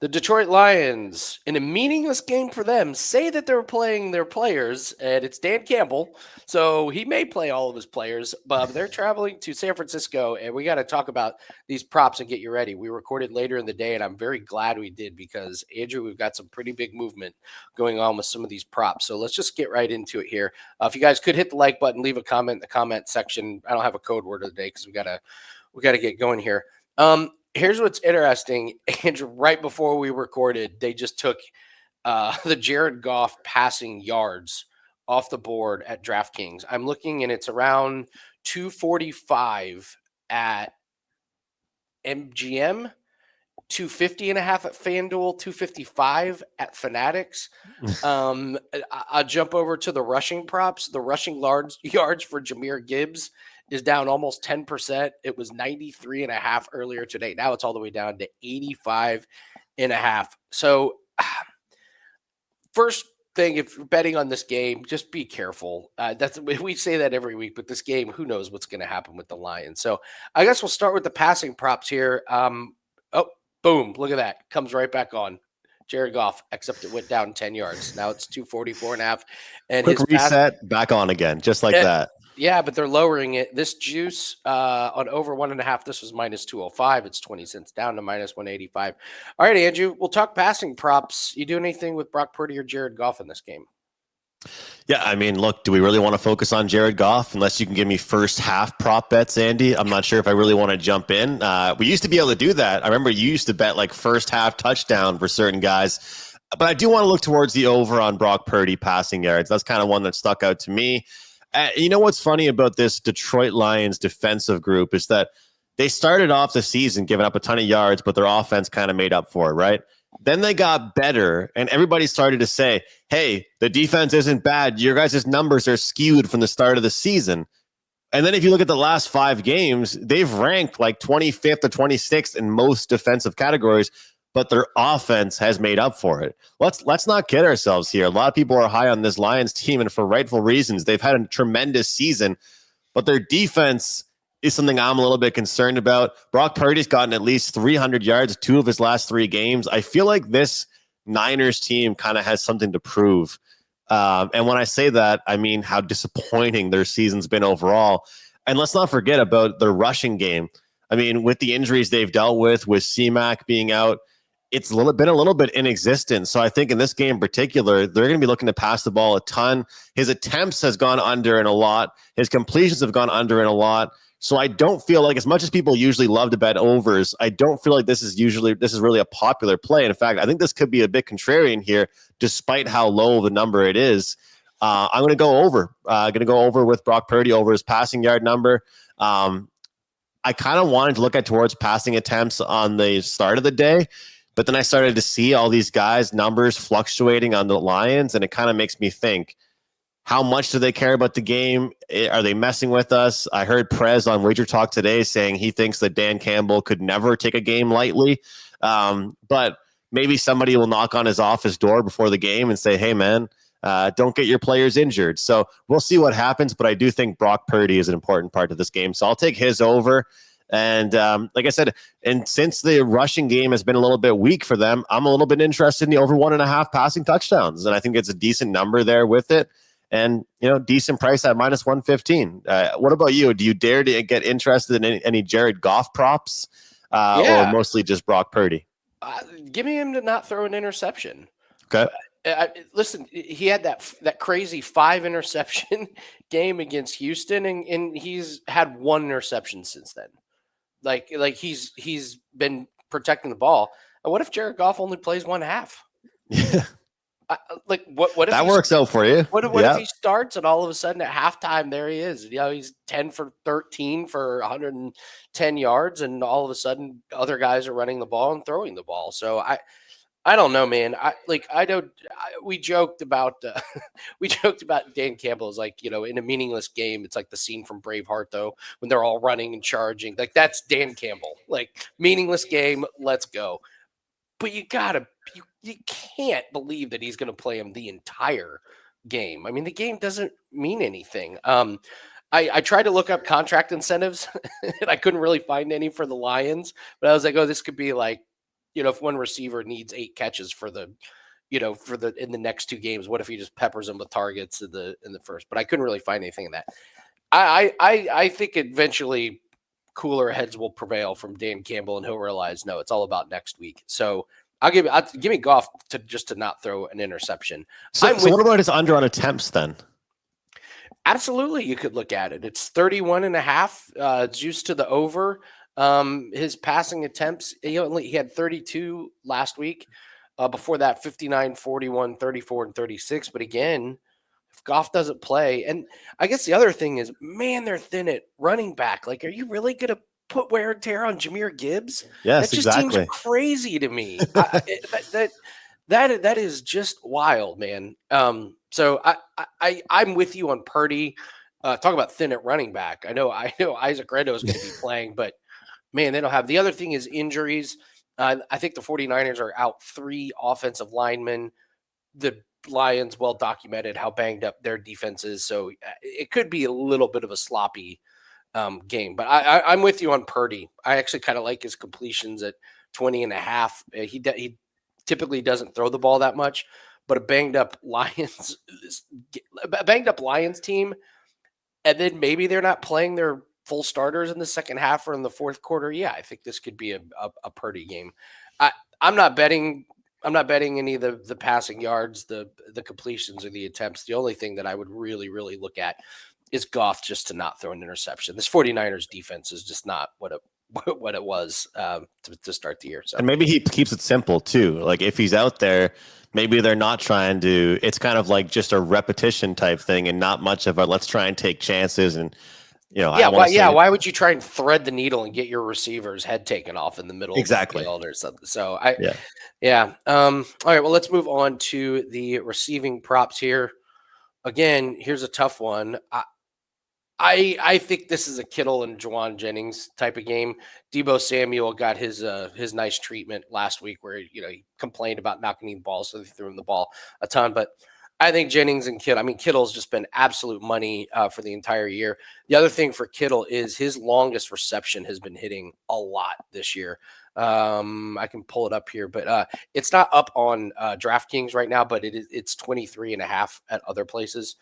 The Detroit Lions, in a meaningless game for them, say that they're playing their players, and it's Dan Campbell, so he may play all of his players, but they're traveling to San Francisco, and we got to talk about these props and get you ready. We recorded later in the day, and I'm very glad we did because, Andrew, we've got some pretty big movement going on with some of these props. So let's just get right into it here. If you guys could hit the like button, leave a comment in the comment section. I don't have a code word of the day because we gotta get going here. Here's what's interesting. Andrew, right before we recorded, they just took the Jared Goff passing yards off the board at DraftKings. I'm looking and it's around 245 at MGM, 250.5 at FanDuel, 255 at Fanatics. I'll jump over to the rushing props. The rushing yards for Jahmyr Gibbs is down almost 10%. It was 93.5 earlier today. Now it's all the way down to 85.5. So first thing, if you're betting on this game, just be careful. We say that every week, but this game, who knows what's going to happen with the Lions. So I guess we'll start with the passing props here. Boom, look at that. Comes right back on. Jared Goff, except it went down 10 yards. Now it's 244.5. And quick reset, back on again, just like that. Yeah, but they're lowering it. This juice on over 1.5, this was minus 205. It's 20 cents down to minus 185. All right, Andrew, we'll talk passing props. You do anything with Brock Purdy or Jared Goff in this game? Yeah, I mean, look, do we really want to focus on Jared Goff? Unless you can give me first half prop bets, Andy. I'm not sure if I really want to jump in. We used to be able to do that. I remember you used to bet like first half touchdown for certain guys. But I do want to look towards the over on Brock Purdy passing yards. That's kind of one that stuck out to me. You know what's funny about this Detroit Lions defensive group is that they started off the season giving up a ton of yards, but their offense kind of made up for it, right? Then they got better, and everybody started to say, hey, the defense isn't bad. Your guys' numbers are skewed from the start of the season. And then if you look at the last 5 games, they've ranked like 25th or 26th in most defensive categories, but their offense has made up for it. Let's not kid ourselves here. A lot of people are high on this Lions team, and for rightful reasons. They've had a tremendous season, but their defense is something I'm a little bit concerned about. Brock Purdy's gotten at least 300 yards 2 of his last 3 games. I feel like this Niners team kind of has something to prove. And when I say that, I mean how disappointing their season's been overall. And let's not forget about their rushing game. I mean, with the injuries they've dealt with C-Mac being out, it's been a little bit inexistent. So I think in this game in particular, they're going to be looking to pass the ball a ton. His attempts has gone under in a lot. His completions have gone under in a lot. So I don't feel like, as much as people usually love to bet overs, I don't feel like this is really a popular play. In fact, I think this could be a bit contrarian here, despite how low the number it is. I'm going to go over. Going to go over with Brock Purdy over his passing yard number. I kind of wanted to look at towards passing attempts on the start of the day, but then I started to see all these guys' numbers fluctuating on the Lions, and it kind of makes me think, how much do they care about the game? Are they messing with us? I heard Prez on WagerTalk today saying he thinks that Dan Campbell could never take a game lightly, but maybe somebody will knock on his office door before the game and say, hey, man, don't get your players injured. So we'll see what happens, but I do think Brock Purdy is an important part of this game. So I'll take his over. And like I said, and since the rushing game has been a little bit weak for them, I'm a little bit interested in the over 1.5 passing touchdowns. And I think it's a decent number there with it. And, decent price at minus 115. What about you? Do you dare to get interested in any Jared Goff props or mostly just Brock Purdy? Give me him to not throw an interception. Okay. Listen, he had that crazy 5 interception game against Houston, and he's had 1 interception since then. Like he's been protecting the ball. And what if Jared Goff only plays 1 half? Yeah. What if that works out for you? What if he starts and all of a sudden at halftime there he is? He's 10 for 13 for 110 yards, and all of a sudden other guys are running the ball and throwing the ball. So I don't know, man. We joked about Dan Campbell is in a meaningless game. It's like the scene from Braveheart, though, when they're all running and charging. Like, that's Dan Campbell. Like, meaningless game. Let's go. But you can't believe that he's going to play him the entire game. I mean, the game doesn't mean anything. I tried to look up contract incentives, and I couldn't really find any for the Lions. But I was like, oh, this could be like if one receiver needs 8 catches for the in the next 2 games, what if he just peppers them with targets in the first? But I couldn't really find anything in that. I think eventually cooler heads will prevail from Dan Campbell, and he'll realize no, it's all about next week. So give me Goff to not throw an interception. So what about his under on attempts then? Absolutely, you could look at it. It's 31.5, juice to the over. His passing attempts, he had 32 last week. Before that, 59, 41, 34, and 36. But again, if Goff doesn't play, and I guess the other thing is, man, they're thin at running back. Like, are you really going to put wear and tear on Jahmyr Gibbs? Yes, That just seems exactly. crazy to me. That is just wild, man. So I'm with you on Purdy. Talk about thin at running back. I know Isaac Rendo is going to be playing, but man, they don't have. The other thing is injuries. I think the 49ers are out 3 offensive linemen. The Lions, well documented how banged up their defense is. So it could be a little bit of a sloppy game. But I'm with you on Purdy. I actually kind of like his completions at 20.5. He typically doesn't throw the ball that much, but a banged up Lions team, and then maybe they're not playing their full starters in the second half or in the fourth quarter. Yeah, I think this could be a Purdy game. I'm not betting any of the passing yards, the completions, or the attempts. The only thing that I would really, really look at is Goff just to not throw an interception. This 49ers defense is just not what it was to start the year. So, and maybe he keeps it simple too. Like if he's out there, maybe they're not trying to. It's kind of like just a repetition type thing, and not much of a let's try and take chances. And why would you try and thread the needle and get your receiver's head taken off in the middle of the field or something? So all right. Well, let's move on to the receiving props here. Again, here's a tough one. I think this is a Kittle and Juwan Jennings type of game. Deebo Samuel got his nice treatment last week where he complained about not getting the ball, so they threw him the ball a ton. But I think Jennings and Kittle's just been absolute money for the entire year. The other thing for Kittle is his longest reception has been hitting a lot this year. I can pull it up here, but it's not up on DraftKings right now, but it's 23.5 at other places.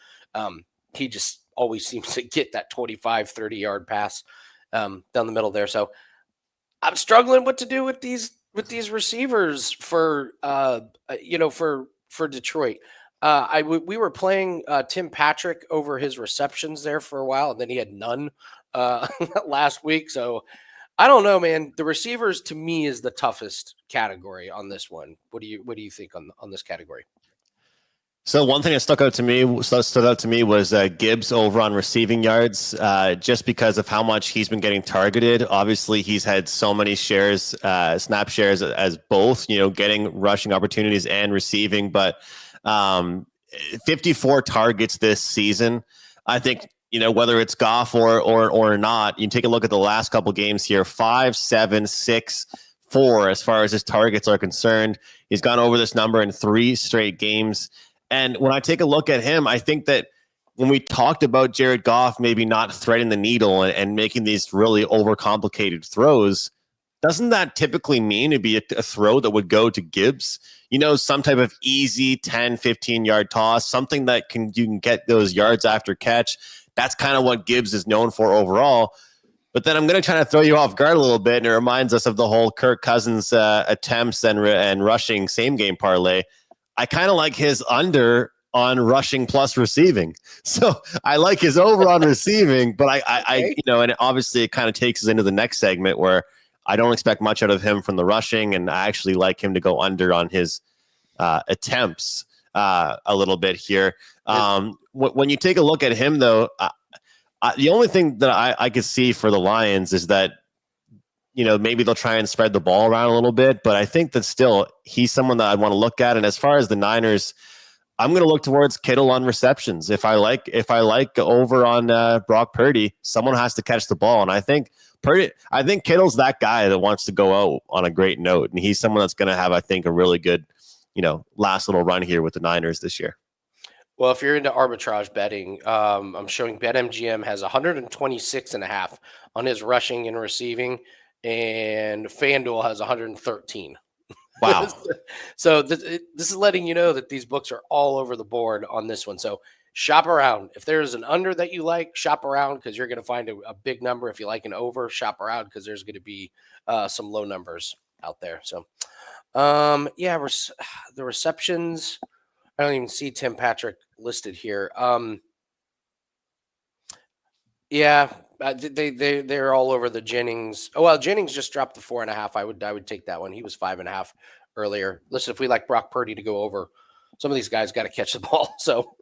He just always seems to get that 25, 30-yard pass down the middle there. So I'm struggling what to do with these receivers for Detroit. We were playing Tim Patrick over his receptions there for a while, and then he had none last week. So I don't know, man. The receivers to me is the toughest category on this one. What do you think on this category? So one thing that stood out to me was Gibbs over on receiving yards, just because of how much he's been getting targeted. Obviously, he's had so many shares, snap shares as both, getting rushing opportunities and receiving. But 54 targets this season. I think whether it's Goff or not, you take a look at the last couple games here: 5, 7, 6, 4 as far as his targets are concerned. He's gone over this number in 3 straight games. And when I take a look at him, I think that when we talked about Jared Goff maybe not threading the needle and making these really overcomplicated throws, doesn't that typically mean it'd be a throw that would go to Gibbs? Some type of easy 10, 15-yard toss, something that you can get those yards after catch. That's kind of what Gibbs is known for overall. But then I'm going to try to throw you off guard a little bit, and it reminds us of the whole Kirk Cousins attempts and rushing same-game parlay. I kind of like his under on rushing plus receiving. So I like his over on receiving, but I and obviously it kind of takes us into the next segment where I don't expect much out of him from the rushing, and I actually like him to go under on his attempts a little bit here. When you take a look at him, though, the only thing that I could see for the Lions is that maybe they'll try and spread the ball around a little bit, but I think that still he's someone that I want to look at. And as far as the Niners, I'm going to look towards Kittle on receptions. If I like over on Brock Purdy, someone has to catch the ball. And I think Kittle's that guy that wants to go out on a great note. And he's someone that's going to have, I think, a really good, last little run here with the Niners this year. Well, if you're into arbitrage betting, I'm showing BetMGM has 126.5 on his rushing and receiving, and FanDuel has 113. Wow. So this is letting you know that these books are all over the board on this one. So shop around. If there's an under that you like, shop around because you're going to find a big number. If you like an over, shop around because there's going to be some low numbers out there. So, yeah, the receptions. I don't even see Tim Patrick listed here. Yeah, they're all over the Jennings. Oh well, Jennings just dropped the 4.5. I would take that one. He was 5.5 earlier. Listen, if we like Brock Purdy to go over, some of these guys got to catch the ball. So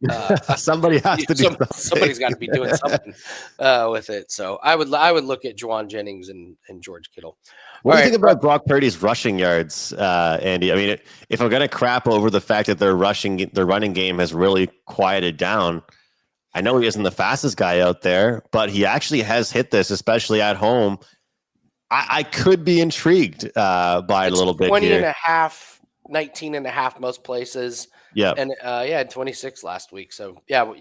Somebody has to do something. somebody's got to be doing something with it. So I would look at Juwan Jennings and George Kittle. What All do you right, think about Brock Purdy's rushing yards, Andy? I mean, if I'm going to crap over the fact that their running game has really quieted down, I know he isn't the fastest guy out there, but he actually has hit this, especially at home. I could be intrigued by it a it's little bit 20 and here. a half, 19 and a half most places. Yeah. And yeah, 26 last week. So yeah,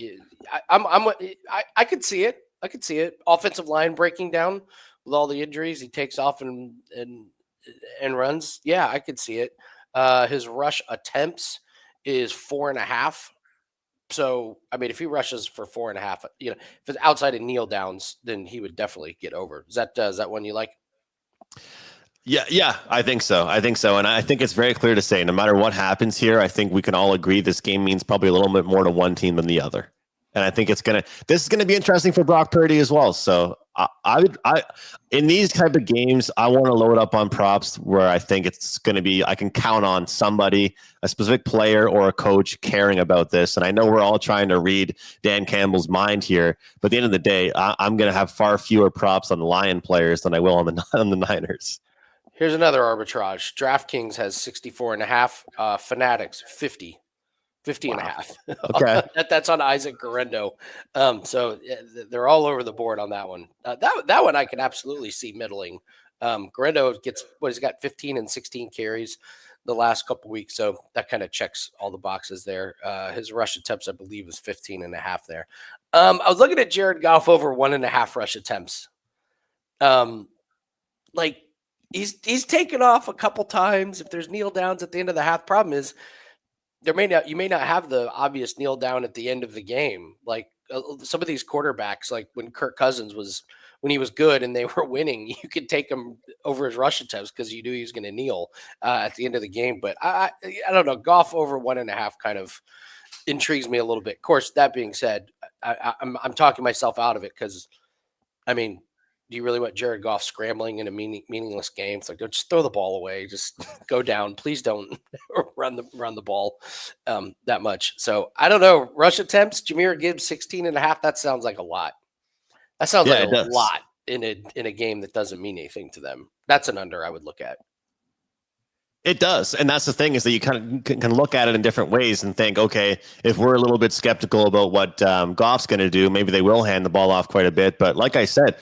I could see it. I could see it. Offensive line breaking down with all the injuries. He takes off and runs. Yeah, I could see it. His rush attempts is 4.5. So I mean, if he rushes for 4.5, if it's outside of kneel downs, then he would definitely get over. Is that one you like? Yeah, I think so. And I think it's very clear to say no matter what happens here, I think we can all agree this game means probably a little bit more to one team than the other. And I think this is gonna be interesting for Brock Purdy as well. So I in these type of games, I want to load up on props where I think it's gonna be I can count on somebody, a specific player or a coach caring about this. And I know we're all trying to read Dan Campbell's mind here, but at the end of the day, I'm gonna have far fewer props on the Lion players than I will on the Niners. Here's another arbitrage. DraftKings has 64.5. Fanatics 50 and a Wow. half. Okay. That's on Isaac Garendo. So yeah, they're all over the board on that one. That one I can absolutely see middling. Garendo gets he's got 15 and 16 carries the last couple weeks, so that kind of checks all the boxes there. His rush attempts, I believe, was 15 and a half there. I was looking at Jared Goff over 1.5 rush attempts. Like he's taken off a couple times. If there's kneel downs at the end of the half, problem is you may not have the obvious kneel down at the end of the game. Like some of these quarterbacks, like when Kirk Cousins when he was good and they were winning, you could take him over his rush attempts because you knew he was going to kneel at the end of the game. But I don't know. Goff over 1.5 kind of intrigues me a little bit. Of course, that being said, I'm talking myself out of it because I mean, do you really want Jared Goff scrambling in a meaningless game? It's like, just throw the ball away, just go down. Please don't run the ball that much. So I don't know. Rush attempts, Jahmyr Gibbs 16.5. That sounds like a lot. That sounds like Yeah, a it does. lot in a game that doesn't mean anything to them. That's an under I would look at. It does. And that's the thing is that you kind of can look at it in different ways and think, okay, if we're a little bit skeptical about what Goff's going to do, maybe they will hand the ball off quite a bit. But like I said,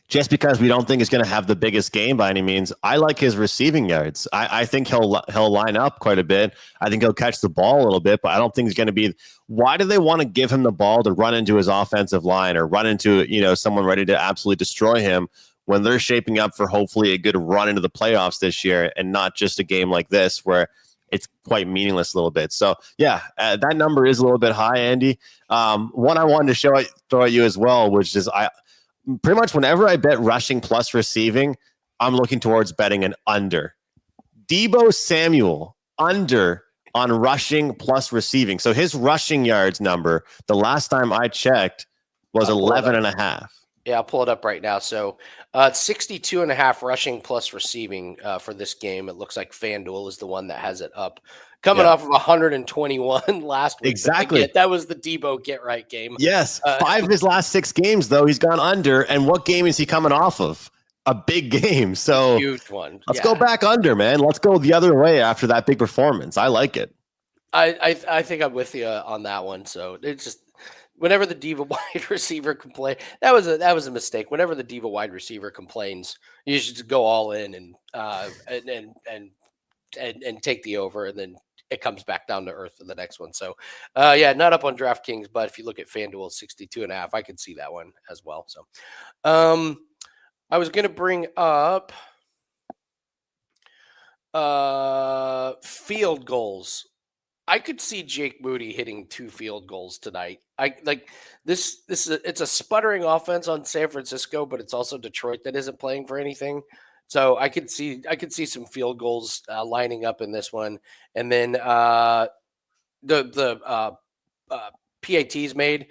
just because we don't think he's going to have the biggest game by any means, I like his receiving yards. I think he'll line up quite a bit. I think he'll catch the ball a little bit, but I don't think he's going to be. Why do they want to give him the ball to run into his offensive line or run into someone ready to absolutely destroy him when they're shaping up for hopefully a good run into the playoffs this year and not just a game like this where it's quite meaningless a little bit. So yeah, that number is a little bit high, Andy. One I wanted to throw at you as well, which is pretty much whenever I bet rushing plus receiving, I'm looking towards betting an under. Deebo Samuel under on rushing plus receiving. So his rushing yards number, the last time I checked, was 11 and a half. Yeah, I'll pull it up right now. So it's 62.5 rushing plus receiving for this game. It looks like FanDuel is the one that has it up. Coming off of 121 last week. Exactly. Again, that was the Debo get right game. Yes. 5 of his last 6 games, though, he's gone under. And what game is he coming off of? A big game. So huge one. Let's go back under, man. Let's go the other way after that big performance. I like it. I think I'm with you on that one. So it's just whenever the diva wide receiver complain, that was a mistake. Whenever the diva wide receiver complains, you should just go all in and take the over, and then it comes back down to earth for the next one. So, yeah, not up on DraftKings, but if you look at FanDuel, 62.5, I could see that one as well. So, I was going to bring up Field goals. I could see Jake Moody hitting 2 field goals tonight. I like this. It's a sputtering offense on San Francisco, but it's also Detroit that isn't playing for anything. So I could see some field goals lining up in this one, and then the PATs made.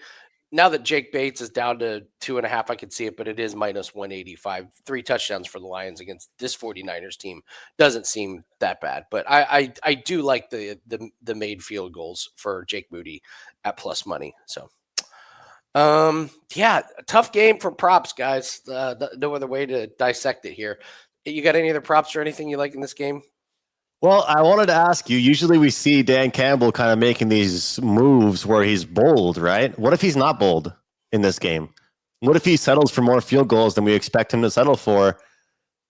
Now that Jake Bates is down to 2.5, I could see it, but it is minus 185. 3 touchdowns for the Lions against this 49ers team doesn't seem that bad. But I do like the made field goals for Jake Moody at plus money. So yeah, tough game for props, guys. No other way to dissect it here. You got any other props or anything you like in this game? Well, I wanted to ask you. Usually, we see Dan Campbell kind of making these moves where he's bold, right? What if he's not bold in this game? What if he settles for more field goals than we expect him to settle for?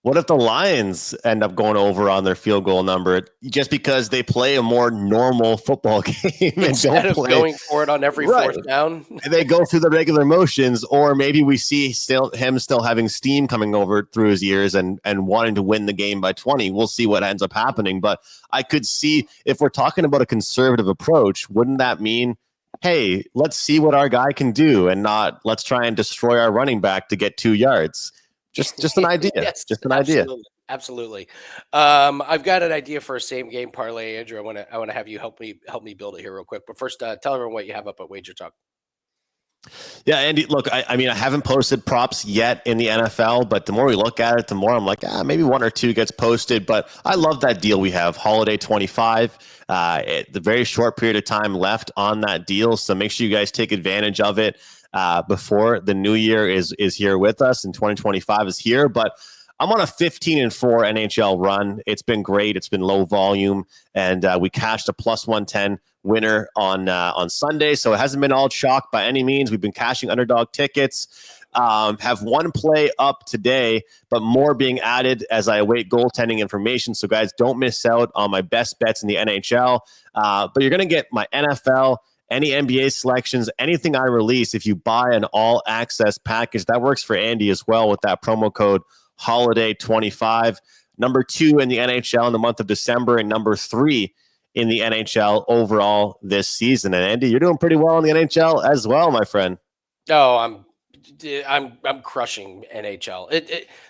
What if the Lions end up going over on their field goal number just because they play a more normal football game and Instead don't of play going for it on every right? fourth down. They go through the regular motions, or maybe we see him still having steam coming over through his ears and wanting to win the game by 20. We'll see what ends up happening. But I could see, if we're talking about a conservative approach, wouldn't that mean, hey, let's see what our guy can do and not let's try and destroy our running back to get 2 yards? Just an idea. Yes, Just an idea. absolutely. Absolutely. I've got an idea for a same game parlay, Andrew. I want to have you help me build it here real quick. But first, tell everyone what you have up at WagerTalk. Yeah, Andy, look, I mean, I haven't posted props yet in the NFL, but the more we look at it, the more I'm like, maybe 1 or 2 gets posted. But I love that deal we have, Holiday 25. The very short period of time left on that deal, so make sure you guys take advantage of it before the new year is here with us and 2025 is here. But I'm on a 15-4 NHL run. It's been great. It's been low volume, and we cashed a plus 110 winner on Sunday. So it hasn't been all chalk by any means. We've been cashing underdog tickets. Have 1 play up today, but more being added as I await goaltending information. So guys, don't miss out on my best bets in the NHL. But you're going to get my NFL, any NBA selections, anything I release if you buy an all access package. That works for Andy as well with that promo code Holiday 25. Number 2 in the NHL in the month of December, and number 3 in the NHL overall this season. And Andy, you're doing pretty well in the NHL as well, my friend. Oh, I'm crushing NHL.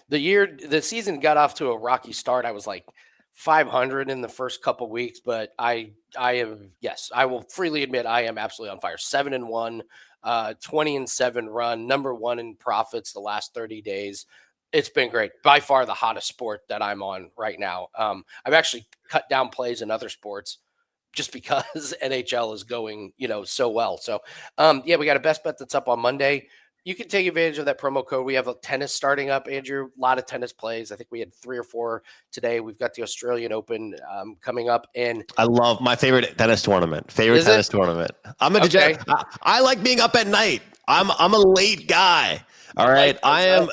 The season got off to a rocky start. I was like 500 in the first couple weeks, but I am, yes, I will freely admit I am absolutely on fire. 7-1, 20-7 run, number 1 in profits the last 30 days. It's been great. By far the hottest sport that I'm on right now. I've actually cut down plays in other sports just because NHL is going, so well. So, yeah, we got a best bet that's up on Monday. You can take advantage of that promo code. We have a tennis starting up, Andrew. A lot of tennis plays. I think we had 3 or 4 today. We've got the Australian Open coming up, and I love my favorite tennis tournament. Tournament. I'm a degenerate. I like being up at night. I'm a late guy. All right, I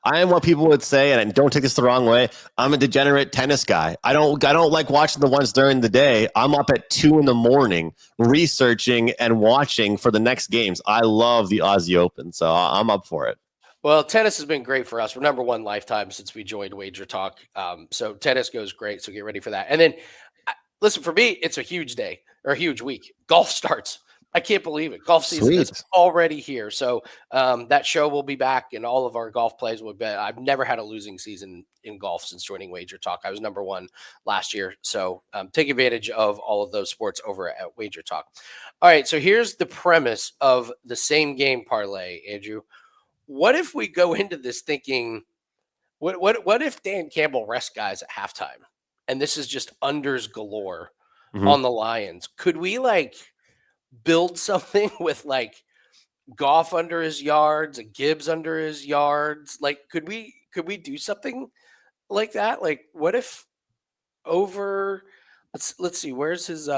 am what people would say, and don't take this the wrong way. I'm a degenerate tennis guy. I don't like watching the ones during the day. I'm up at 2 a.m. researching and watching for the next games. I love the Aussie Open, so I'm up for it. Well, tennis has been great for us. We're number 1 lifetime since we joined WagerTalk. So tennis goes great. So get ready for that. And then, listen, for me, it's a huge day or a huge week. Golf starts. I can't believe it. Golf season is already here. So that show will be back, and all of our golf plays will be. I've never had a losing season in golf since joining WagerTalk. I was number 1 last year. So take advantage of all of those sports over at WagerTalk. All right. So here's the premise of the same game parlay, Andrew. What if we go into this thinking, what if Dan Campbell rests guys at halftime, and this is just unders galore on the Lions? Could we build something with Goff under his yards, a Gibbs under his yards? Could we do something like that? What if over? Let's see. Where's his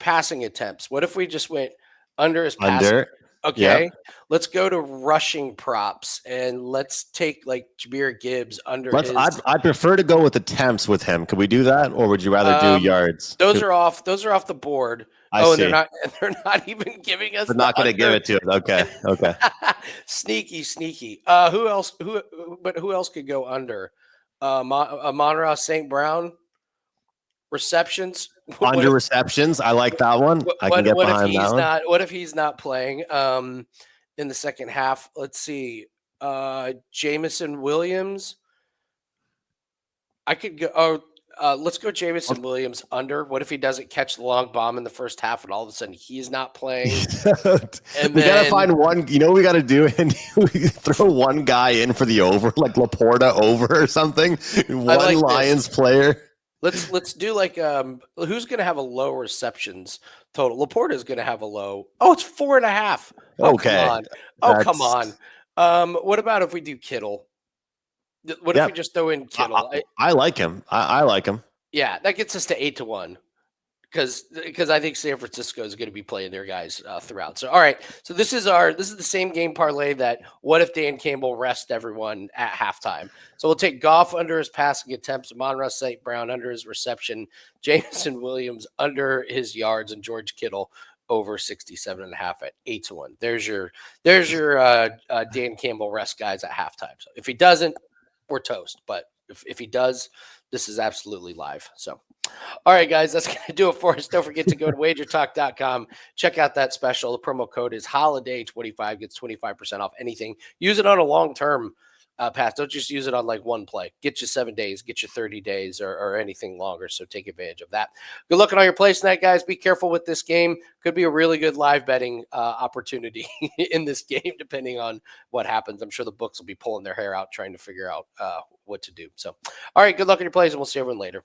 passing attempts? What if we just went under his passing? Okay, let's go to rushing props and let's take Jahmyr Gibbs under his. I'd prefer to go with attempts with him. Could we do that, or would you rather do yards? Those are off the board. And they're not even giving us. They're not going to give it to us. Okay. Sneaky. Who else? Who else could go under? Monroe St. Brown receptions. What Under if receptions. I like that one. I can get what if behind that he's one. not? What if he's not playing in the second half? Let's see. Jamison Williams. I could go. Oh, let's go Jamison Williams under. What if he doesn't catch the long bomb in the first half, and all of a sudden he's not playing? And We gotta then find one. You know what we gotta do? And we throw one guy in for the over, like Laporta over or something. I One like Lions this. player. Let's do like who's gonna have a low receptions total? Laporta is gonna have a low. Oh, it's 4.5. Oh, come Okay, on. Oh, come that's on. What about if we do Kittle? What if we yep. just throw in Kittle? I like him. I like him. Yeah, that gets us to 8-1 because I think San Francisco is going to be playing their guys throughout. So all right, so this is the same game parlay that what if Dan Campbell rests everyone at halftime. So we'll take Goff under his passing attempts, Monroe St. Brown under his reception, Jameson Williams under his yards, and George Kittle over 67.5 at 8-1. There's your Dan Campbell rest guys at halftime. So if he doesn't, we're toast. But if he does, this is absolutely live. So, all right, guys, that's going to do it for us. Don't forget to go to wagertalk.com. Check out that special. The promo code is holiday25, gets 25% off anything. Use it on a long-term pass. Don't just use it on like one play. Get you 7 days, get you 30 days or anything longer. So take advantage of that. Good luck on all your plays tonight, guys. Be careful with this game. Could be a really good live betting opportunity in this game, depending on what happens. I'm sure the books will be pulling their hair out trying to figure out what to do. So, all right, good luck on your plays, and we'll see everyone later.